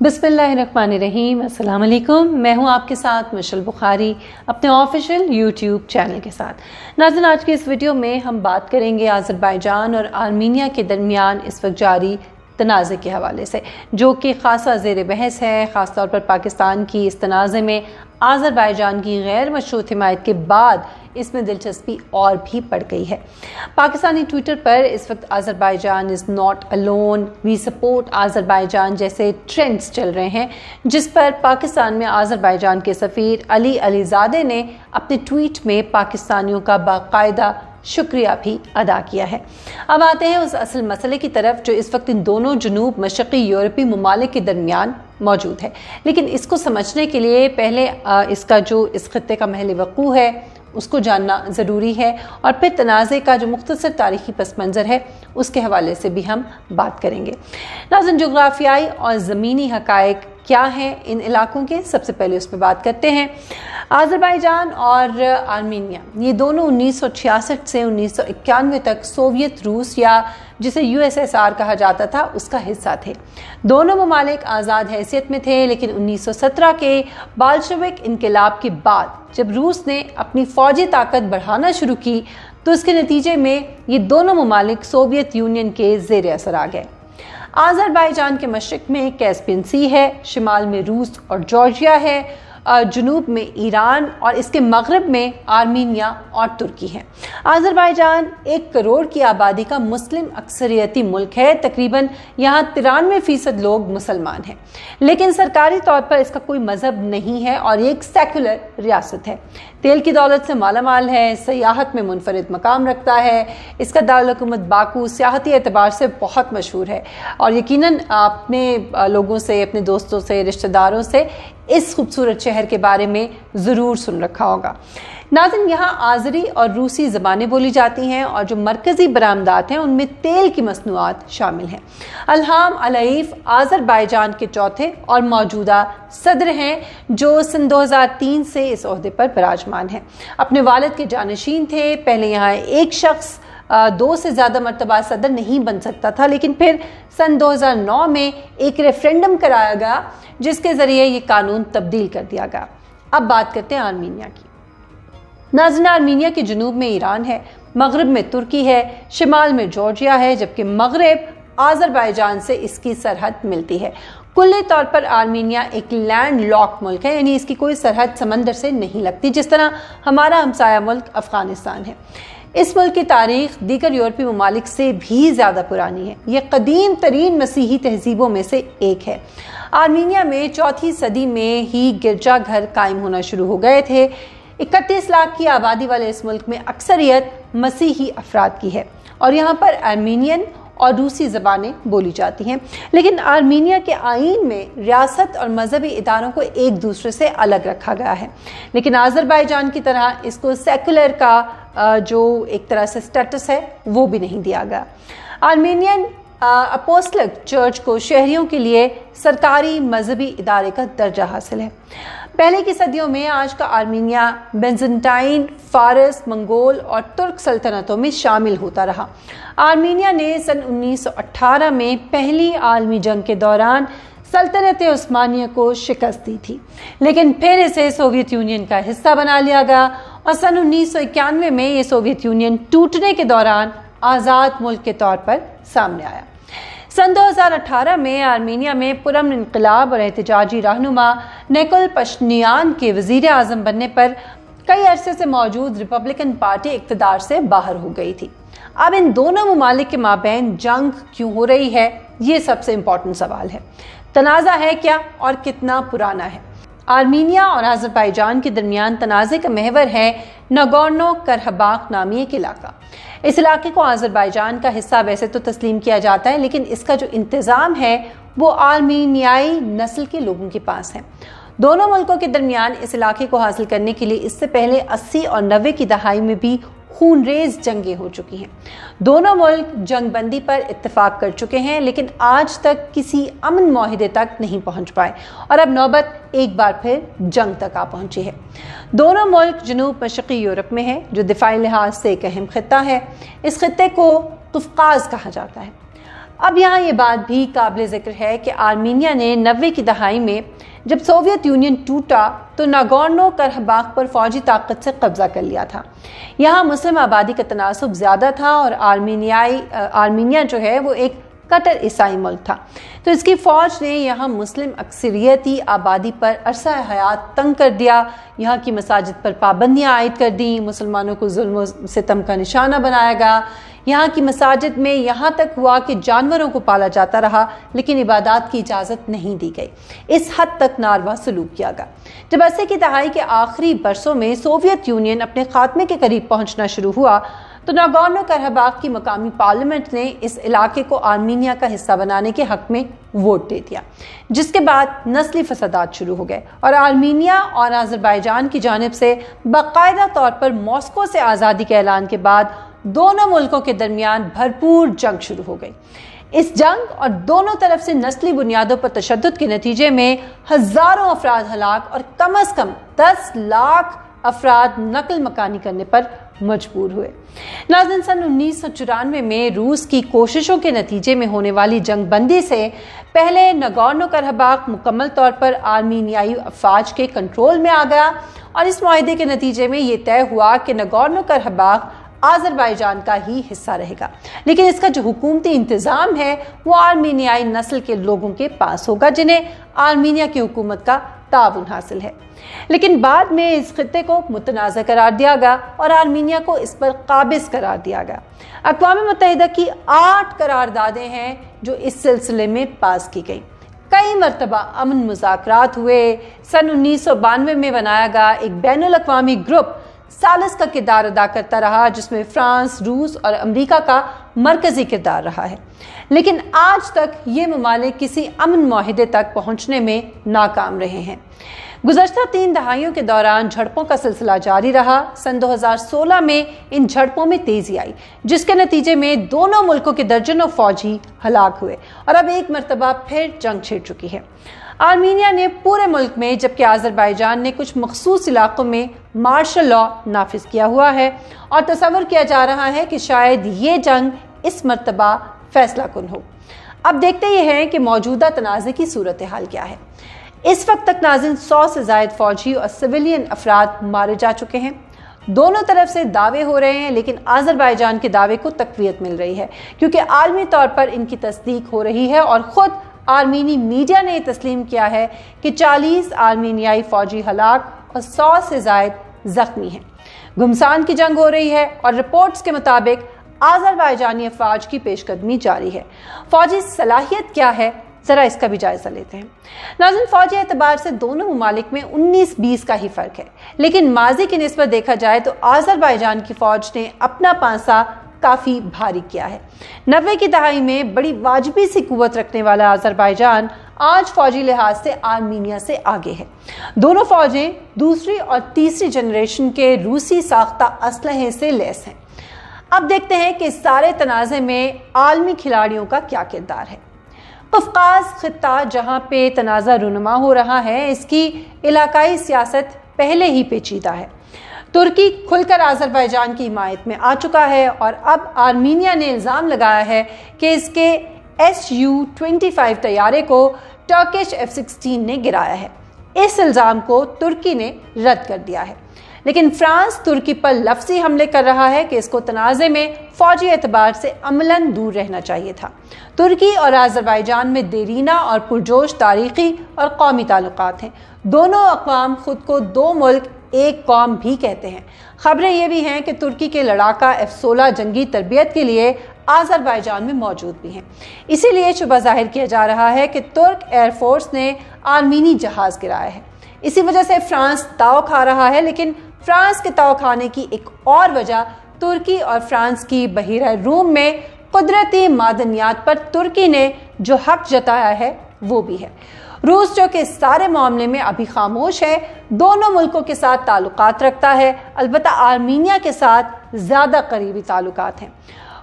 बिस्मिल्लाहिर्रहमानिर्रहीम, अस्सलाम वालेकुम। मैं हूं आपके साथ मिशल बुखारी अपने ऑफिशियल यूट्यूब चैनल के साथ। नाज़रीन, आज की इस वीडियो में हम बात करेंगे आज़रबाईजान और आर्मीनिया के दरमियान इस वक्त जारी तनाज़े के हवाले से, जो कि ख़ासा ज़ेर बहस है। ख़ास तौर पर पाकिस्तान की इस तनाज़े में आज़रबाईजान की गैर मशरूत हिमायत के बाद इसमें दिलचस्पी और भी बढ़ गई है। पाकिस्तानी ट्विटर पर इस वक्त Azerbaijan is not alone, we support Azerbaijan जैसे ट्रेंड्स चल रहे हैं, जिस पर पाकिस्तान में आज़रबाईजान के सफ़ीर अली अलीज़ादे ने अपने ट्वीट में पाकिस्तानियों का बाकायदा शुक्रिया भी अदा किया है। अब आते हैं उस असल मसले की तरफ जो इस वक्त इन दोनों जनूब मशरक़ी यूरोपीय ममालिक के दरमियान मौजूद है। लेकिन इसको समझने के लिए पहले इसका जो इस खत्ते का महल वक़ू है उसको जानना ज़रूरी है, और फिर तनाज़े का जो मुख्तसर तारीख़ी पस मंज़र है उसके हवाले से भी हम बात करेंगे। नाज़रीन, जोग्राफियाई और ज़मीनी हक़ाइक़ क्या हैं इन इलाकों के, सबसे पहले उस पर बात करते हैं। आज़रबाईजान और आर्मीनिया ये दोनों 1966 से 1991 तक सोवियत रूस या जिसे USSR कहा जाता था उसका हिस्सा थे। दोनों ममालिक आज़ाद हैसियत में थे, लेकिन 1917 के बाल्शविक इनकलाब के बाद जब रूस ने अपनी फ़ौजी ताकत बढ़ाना शुरू की तो इसके नतीजे में ये दोनों ममालिक सोवियत यूनियन के ज़ेर असर आ गए। आज़रबाईजान के मशरिक़ में कैस्पियन सी है, शिमाल में रूस और जॉर्जिया है, जनूब में ईरान और इसके मगरब में आर्मीनिया और तुर्की है। आज़रबाईजान 1 करोड़ की आबादी का मुस्लिम अक्सरियती मुल्क है। तकरीबन यहाँ 93% लोग मुसलमान हैं, लेकिन सरकारी तौर पर इसका कोई मज़हब नहीं है और ये एक सेकुलर रियासत है। तेल की दौलत से मालामाल है, सयाहत में मुनफरिद मकाम रखता है। इसका दारुल-हुकूमत बाकू सियाहती एतबार से बहुत मशहूर है और यकीनन अपने लोगों से, अपने दोस्तों से, रिश्तेदारों से इस खूबसूरत शहर के बारे में ज़रूर सुन रखा होगा। नाज़रीन, यहाँ आज़री और रूसी ज़बानें बोली जाती हैं और जो मरकज़ी बरामदात हैं उनमें तेल की मसनूआत शामिल हैं। इल्हाम अलाइफ आज़रबाईजान के चौथे और मौजूदा सदर हैं, जो सन 2003 से इस ओहदे पर विराजमान हैं। अपने वालिद के जानशीन थे। पहले यहाँ एक शख्स 2 से ज़्यादा मरतबा सदर नहीं बन सकता था, लेकिन फिर सन 2009 में एक रेफरेंडम कराया गया जिसके ज़रिए ये कानून तब्दील कर दिया गया। अब बात करते हैं आर्मीनिया की। नाज़रीन, आर्मीनिया के जनूब में ईरान है, मगरब में तुर्की है, शिमाल में जॉर्जिया है, जबकि मगरब आज़रबाईजान से इसकी सरहद मिलती है। कुल्ली तौर पर आर्मीनिया एक लैंड लॉक मुल्क है, यानी इसकी कोई सरहद समंदर से नहीं लगती, जिस तरह हमारा हमसाया मुल्क अफ़गानिस्तान है। इस मुल्क की तारीख दीगर यूरोपीय ममालिक से भी ज़्यादा पुरानी है। ये कदीम तरीन मसीही तहजीबों में से एक है। आर्मीनिया में 4वीं सदी में ही गिरजाघर कायम होना शुरू हो गए थे। 31 लाख की आबादी वाले इस मुल्क में अक्सरियत मसीही अफराद की है और यहाँ पर आर्मीनियन और रूसी ज़बानें बोली जाती हैं। लेकिन आर्मीनिया के आईन में रियासत और मजहबी इदारों को एक दूसरे से अलग रखा गया है, लेकिन आज़रबाईजान की तरह इसको सेकुलर का जो एक तरह से स्टेटस है वो भी नहीं दिया गया। आर्मीनियन अपोस्टलिक चर्च को शहरियों के लिए सरकारी मजहबी इदारे का दर्जा हासिल है। पहले की सदियों में आज का आर्मीनिया बेंजंटाइन, फारस, मंगोल और तुर्क सल्तनतों में शामिल होता रहा। आर्मीनिया ने सन 1918 में पहली आलमी जंग के दौरान सल्तनत उस्मानिया को शिकस्त दी थी, लेकिन फिर इसे सोवियत यूनियन का हिस्सा बना लिया गया और सन 1991 में ये सोवियत यूनियन टूटने के दौरान आज़ाद मुल्क के तौर पर सामने आया। सन 2018 में आर्मीनिया में पुरअमन इनकलाब और एहतजाजी रहनुमा निकोल पश्नियान के वज़ीर आज़म बनने पर कई अरसे से मौजूद रिपब्लिकन पार्टी इक़्तिदार से बाहर हो गई थी। अब इन दोनों ममालिक के माबैन जंग क्यों हो रही है, ये सबसे इम्पोर्टेंट सवाल है। तनाज़ा है क्या और कितना पुराना है? आर्मीनिया और आज़रबाईजान के दरमियान तनाज़े का महवर है नगोर्नो करहबाख नामी एक इलाका। इस इलाके को आज़रबाईजान का हिस्सा वैसे तो तस्लीम किया जाता है, लेकिन इसका जो इंतज़ाम है वो आर्मीनियाई नस्ल के लोगों के पास है। दोनों मुल्कों के दरमियान इस इलाके को हासिल करने के लिए इससे पहले 80 और 90 की दहाई में भी खूनरेज जंगें हो चुकी हैं। दोनों मुल्क जंगबंदी पर इत्तेफाक कर चुके हैं, लेकिन आज तक किसी अमन मुआहिदे तक नहीं पहुंच पाए और अब नौबत एक बार फिर जंग तक आ पहुंची है। दोनों मुल्क जनूब मशरक़ी यूरोप में है, जो दिफाई लिहाज से एक अहम खित्ता है। इस खित्ते को कुफ़क़ाज़ कहा जाता है। अब यहाँ ये बात भी काबिल ज़िक्र है कि आर्मीनिया ने 90 की दहाई में जब सोवियत यूनियन टूटा तो नागोर्नो करबाख पर फौजी ताकत से कब्जा कर लिया था। यहाँ मुस्लिम आबादी का तनासुब ज़्यादा था और आर्मीनिया जो है वो एक कट्टर ईसाई मुल्क था, तो इसकी फ़ौज ने यहाँ मुस्लिम अक्सरियती आबादी पर अरसा हयात तंग कर दिया। यहाँ की मसाजिद पर पाबंदियाँ आयद कर दी, मुसलमानों को जुल्म सितम का निशाना बनाया गया। यहाँ की मसाजिद में यहाँ तक हुआ कि जानवरों को पाला जाता रहा, लेकिन इबादत की इजाज़त नहीं दी गई। इस हद तक नारवा सलूक किया गया। जब 80 की दहाई के आखिरी बरसों में सोवियत यूनियन अपने खात्मे के करीब पहुँचना शुरू हुआ तो नागोर्नो करबाख की मकामी पार्लियामेंट ने इस इलाके को आर्मीनिया का हिस्सा बनाने के हक में वोट दे दिया, जिसके बाद नस्ली फसादात शुरू हो गए और आर्मीनिया और अज़रबैजान की जानिब से बाकायदा तौर पर मॉस्को से आज़ादी के ऐलान के बाद दोनों मुल्कों के दरमियान भरपूर जंग शुरू हो गई। इस जंग और दोनों तरफ से नस्ली बुनियादों पर तशद्दुद के नतीजे में हज़ारों अफराद हलाक और कम अज़ कम 10 लाख अफराद नकल मकानी करने पर मजबूर हुए। नाज़रीन, सन 1994 में रूस की कोशिशों के नतीजे में होने वाली जंग बंदी से पहले नागोर्नो करबाख मुकम्मल तौर पर आर्मीनियाई अफवाज के कंट्रोल में आ गया और इस मुआहदे के नतीजे में ये तय हुआ कि नागोर्नो करबाख अज़रबैजान का ही हिस्सा रहेगा, लेकिन इसका जो हुकूमती इंतज़ाम है वो आर्मीनियाई नस्ल के लोगों के पास होगा, जिन्हें आर्मीनिया की हुकूमत का ताउन हासिल है। लेकिन बाद में इस खित्ते को मुतनाज़ा करार दिया गया और आर्मीनिया को इस पर काबिज करार दिया गया। अक़वाम मुत्तहिदा की 8 करारदादें हैं जो इस सिलसिले में पास की गई। कई मरतबा अमन मुज़ाकरात हुए। सन 1992 में बनाया गया एक बैनुल अक़वामी ग्रुप सालिस का किरदार अदा करता रहा, जिसमें फ्रांस, रूस और अमेरिका का मरकज़ी किरदार रहा है, लेकिन आज तक ये ममालिक किसी अमन मुआहदे तक पहुँचने में नाकाम रहे हैं। गुज़श्ता 3 दहाइयों के दौरान झड़पों का सिलसिला जारी रहा। सन 2016 में इन झड़पों में तेज़ी आई, जिसके नतीजे में दोनों मुल्कों के दर्जनों फौजी हलाक हुए और अब एक मरतबा फिर जंग छिड़ चुकी है। आर्मीनिया ने पूरे मुल्क में, जबकि अज़रबैजान ने कुछ मखसूस इलाकों में मार्शल लॉ नाफिज किया हुआ है और तसव्वुर किया जा रहा है कि शायद ये जंग इस मरतबा फैसला कुन हो। अब देखते ये हैं कि मौजूदा तनाज़े की सूरत हाल क्या है। इस वक्त तक नाज़रीन 100 से ज़ायद फौजी और सिविलियन अफराद मारे जा चुके हैं। दोनों तरफ से दावे हो रहे हैं, लेकिन अज़रबैजान के दावे को तक़वियत मिल रही है क्योंकि आलमी तौर पर इनकी तस्दीक हो रही है और ख़ुद आर्मीनी मीडिया ने तस्लीम किया है कि 40 आर्मीनियाई फौजी हलाक और 100 से ज़ायद ज़ख्मी हैं। घुमसान की जंग हो रही है और रिपोर्ट्स के मुताबिक अज़रबैजानी अफवाज की पेशकदमी जारी है। फौजी सलाहियत क्या है, ज़रा इसका भी जायज़ा लेते हैं। नाज़रीन, फौजी एतबार से दोनों ममालिक में 19-20 का ही फ़र्क है, लेकिन माजी की निस्बत देखा जाए तो अज़रबैजान की फ़ौज ने अपना पांसा काफ़ी भारी किया है। 90 की दहाई में बड़ी वाजिबी सी कुव्वत रखने वाला अज़रबैजान आज फौजी लिहाज से आर्मीनिया से आगे है। दोनों फ़ौजें दूसरी और तीसरी जनरेशन के रूसी साख्ता असलहे से लैस हैं। अब देखते हैं कि इस सारे तनाज़े में आलमी खिलाड़ियों का क्या किरदार है। कफ़काज़ खित्ता जहाँ पे तनाज़ा रुनमा हो रहा है, इसकी इलाकाई सियासत पहले ही पेचीदा है। तुर्की खुलकर अज़रबैजान की हिमायत में आ चुका है और अब आर्मीनिया ने इल्ज़ाम लगाया है कि इसके Su-25 तैयारे को टर्किश F-16 ने गिराया है। इस इल्ज़ाम को तुर्की ने रद्द कर दिया है, लेकिन फ्रांस तुर्की पर लफ्ज़ी हमले कर रहा है कि इसको तनाज़े में फ़ौजी एतबार से अमलन दूर रहना चाहिए था। तुर्की और अज़रबैजान में देरीना और पुरजोश तारीख़ी और कौमी ताल्लुक़ात हैं। दोनों अक़वाम ख़ुद को 2 मुल्क एक कौम भी कहते हैं। ख़बरें ये भी हैं कि तुर्की के लड़ाका F-16 जंगी तरबियत के लिए अज़रबैजान में मौजूद भी हैं। इसीलिए शुबा ज़ाहिर किया जा रहा है कि तुर्क एयरफोर्स ने आर्मीनी जहाज़ गिराया है। इसी वजह से फ्रांस ताव खा रहा है, लेकिन फ्रांस के ताव खाने की एक और वजह तुर्की और फ्रांस की बहीरा रूम में कुदरती मादनियात पर तुर्की ने जो हक जताया है वो भी है। रूस जो कि इस सारे मामले में अभी खामोश है, दोनों मुल्कों के साथ ताल्लुकात रखता है, अलबत्ता आर्मीनिया के साथ ज़्यादा करीबी ताल्लुकात हैं।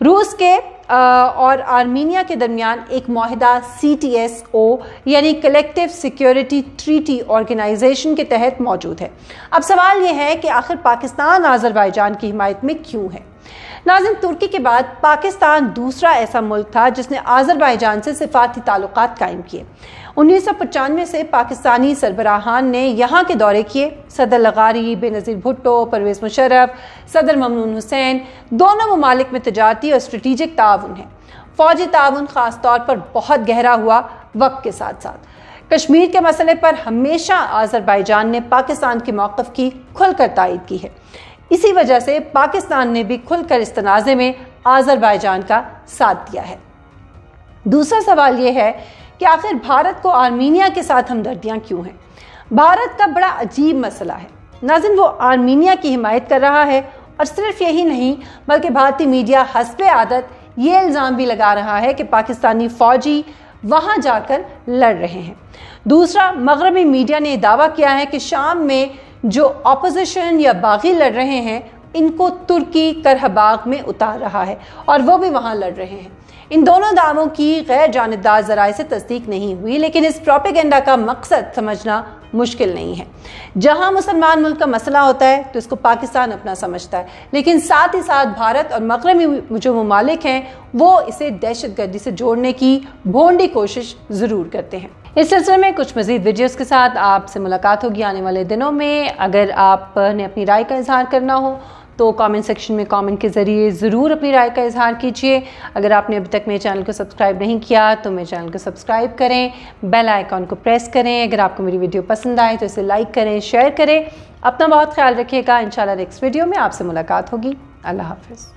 रूस के और आर्मीनिया के दरमियान एक मुआहिदा CTSO यानी कलेक्टिव सिक्योरिटी ट्रीटी ऑर्गेनाइजेशन के तहत मौजूद है। अब सवाल यह है कि आखिर पाकिस्तान अज़रबैजान की हिमायत में क्यों है। नाज़रीन, तुर्की के बाद पाकिस्तान दूसरा ऐसा मुल्क था जिसने आज़रबाईजान से सिफाती ताल्लुकात कायम किए। 1995 से पाकिस्तानी सरबराहान ने यहाँ के दौरे किए। सदर लगारी, बेनज़ीर भुट्टो, परवेज़ मुशर्रफ, सदर ममनून हुसैन, दोनों ममालिक में तजारती और स्ट्रेटीजिक ताउन है। फ़ौजी ताउन ख़ास तौर पर बहुत गहरा हुआ वक्त के साथ साथ। कश्मीर के मसले पर हमेशा आज़रबाईजान ने पाकिस्तान के मौक़िफ़ की खुलकर तायीद की है। इसी वजह से पाकिस्तान ने भी खुलकर इस तनाज़े में आज़रबाईजान का साथ दिया है। दूसरा सवाल यह है कि आखिर भारत को आर्मीनिया के साथ हमदर्दियाँ क्यों हैं? भारत का बड़ा अजीब मसला है। नाज़रीन, वो आर्मीनिया की हिमायत कर रहा है और सिर्फ यही नहीं बल्कि भारतीय मीडिया हस्बे आदत ये इल्ज़ाम भी लगा रहा है कि पाकिस्तानी फ़ौजी वहाँ जाकर लड़ रहे हैं। दूसरा, मगरबी मीडिया ने दावा किया है कि शाम में जो अपोजिशन या बागी लड़ रहे हैं इनको तुर्की करहबाग में उतार रहा है और वो भी वहाँ लड़ रहे हैं। इन दोनों दावों की गैर जानिबदार ज़राए से तस्दीक नहीं हुई, लेकिन इस प्रोपेगेंडा का मकसद समझना मुश्किल नहीं है। जहां मुसलमान मुल्क का मसला होता है तो इसको पाकिस्तान अपना समझता है, लेकिन साथ ही साथ भारत और मगरबी जो ममालिक हैं वो इसे दहशतगर्दी से जोड़ने की भोंडी कोशिश ज़रूर करते हैं। इस सिलसिले में कुछ मज़ीद वीडियोज़ के साथ आपसे मुलाकात होगी आने वाले दिनों में। अगर आपने अपनी राय का इजहार करना हो तो कमेंट सेक्शन में कमेंट के ज़रिए ज़रूर अपनी राय का इजहार कीजिए। अगर आपने अभी तक मेरे चैनल को सब्सक्राइब नहीं किया तो मेरे चैनल को सब्सक्राइब करें, बेल आइकॉन को प्रेस करें। अगर आपको मेरी वीडियो पसंद आए तो इसे लाइक करें, शेयर करें। अपना बहुत ख्याल रखिएगा। इंशाल्लाह नेक्स्ट वीडियो में आपसे मुलाकात होगी। अल्लाह हाफ़िज़।